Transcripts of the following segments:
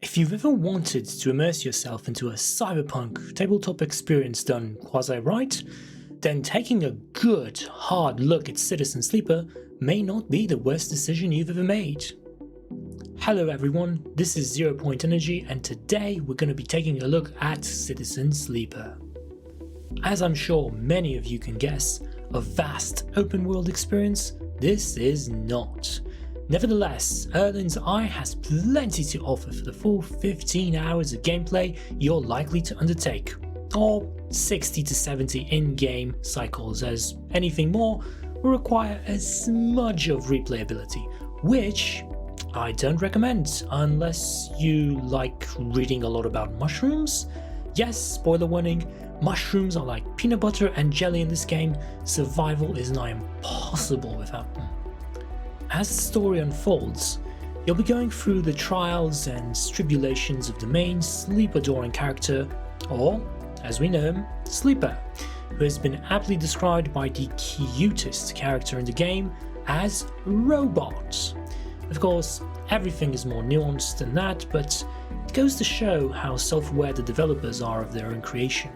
If you've ever wanted to immerse yourself into a cyberpunk tabletop experience done quasi-right, then taking a good, hard look at Citizen Sleeper may not be the worst decision you've ever made. Hello everyone, this is 0 Point Energy and today we're going to be taking a look at Citizen Sleeper. As I'm sure many of you can guess, a vast open world experience, this is not. Nevertheless, Erlen's Eye has plenty to offer for the full 15 hours of gameplay you're likely to undertake, or 60 to 70 in-game cycles, as anything more will require a smudge of replayability, which I don't recommend unless you like reading a lot about mushrooms. Yes, spoiler warning, mushrooms are like peanut butter and jelly in this game. Survival is nigh impossible without them. As the story unfolds, you'll be going through the trials and tribulations of the main sleep-adoring character, or, as we know him, Sleeper, who has been aptly described by the cutest character in the game as Robot. Of course, everything is more nuanced than that, but it goes to show how self-aware the developers are of their own creation.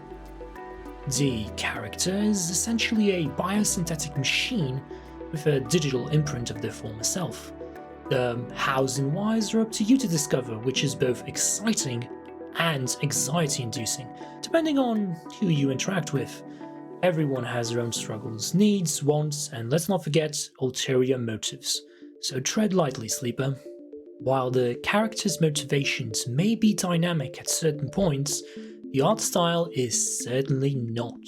The character is essentially a biosynthetic machine with a digital imprint of their former self. The hows and whys are up to you to discover, which is both exciting and anxiety-inducing, depending on who you interact with. Everyone has their own struggles, needs, wants, and let's not forget ulterior motives. So tread lightly, Sleeper. While the character's motivations may be dynamic at certain points, the art style is certainly not.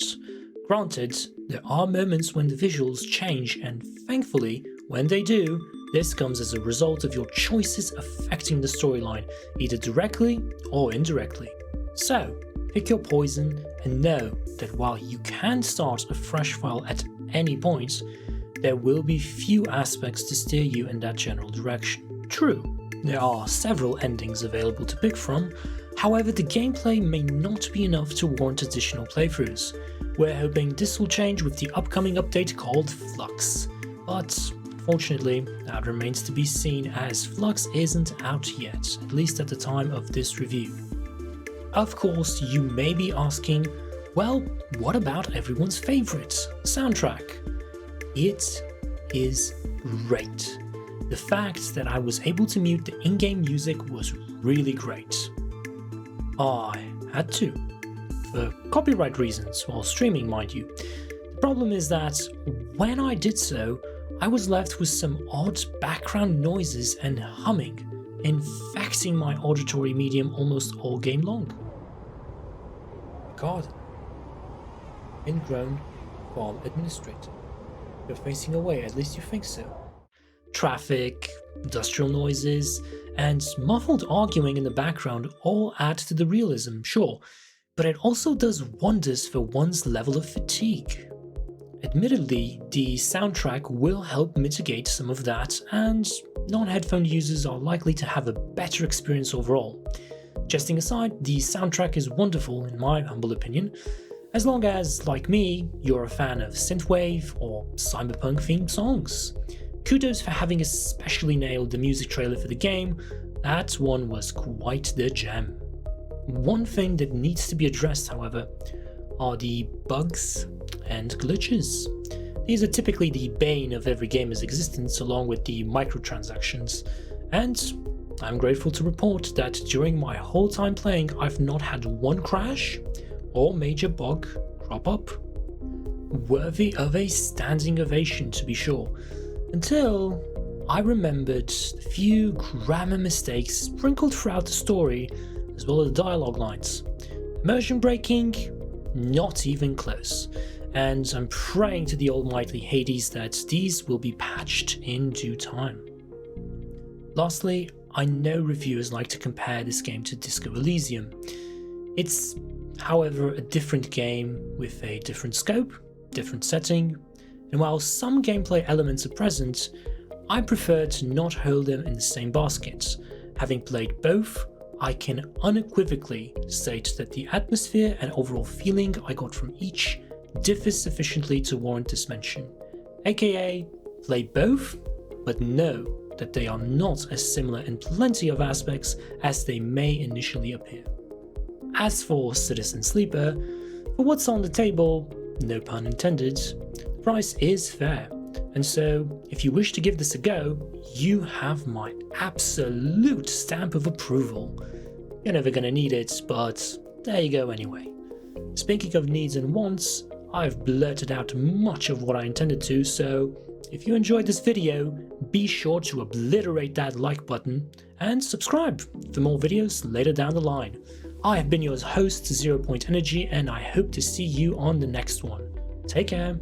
Granted, there are moments when the visuals change, and thankfully, when they do, this comes as a result of your choices affecting the storyline, either directly or indirectly. So, pick your poison and know that while you can start a fresh file at any point, there will be few aspects to steer you in that general direction. True, there are several endings available to pick from, however the gameplay may not be enough to warrant additional playthroughs. We're hoping this will change with the upcoming update called Flux, but fortunately that remains to be seen as Flux isn't out yet, at least at the time of this review. Of course, you may be asking, well, what about everyone's favourite soundtrack? It is great. The fact that I was able to mute the in-game music was really great. I had to. For copyright reasons, while streaming mind you. The problem is that when I did so, I was left with some odd background noises and humming, infecting my auditory medium almost all game long. Garden. Ingrown farm administrator. You're facing away, at least you think so. Traffic, industrial noises, and muffled arguing in the background all add to the realism, sure, but it also does wonders for one's level of fatigue. Admittedly, the soundtrack will help mitigate some of that, and non-headphone users are likely to have a better experience overall. Jesting aside, the soundtrack is wonderful in my humble opinion, as long as, like me, you're a fan of synthwave or cyberpunk themed songs. Kudos for having especially nailed the music trailer for the game, that one was quite the gem. One thing that needs to be addressed, however, are the bugs and glitches. These are typically the bane of every gamer's existence, along with the microtransactions, and I'm grateful to report that during my whole time playing I've not had one crash or major bug crop up. Worthy of a standing ovation to be sure, until I remembered the few grammar mistakes sprinkled throughout the story as well as dialogue lines. Immersion breaking? Not even close, and I'm praying to the almighty Hades that these will be patched in due time. Lastly, I know reviewers like to compare this game to Disco Elysium. It's, however, a different game with a different scope, different setting, and while some gameplay elements are present, I prefer to not hold them in the same basket. Having played both, I can unequivocally state that the atmosphere and overall feeling I got from each differs sufficiently to warrant this mention. AKA, play both, but know that they are not as similar in plenty of aspects as they may initially appear. As for Citizen Sleeper, for what's on the table, no pun intended, the price is fair, and so if you wish to give this a go, you have my absolute stamp of approval. You're never gonna need it, but there you go anyway. Speaking of needs and wants, I've blurted out much of what I intended to, so if you enjoyed this video, be sure to obliterate that like button and subscribe for more videos later down the line. I have been your host, 0 Point Energy, and I hope to see you on the next one. Take care.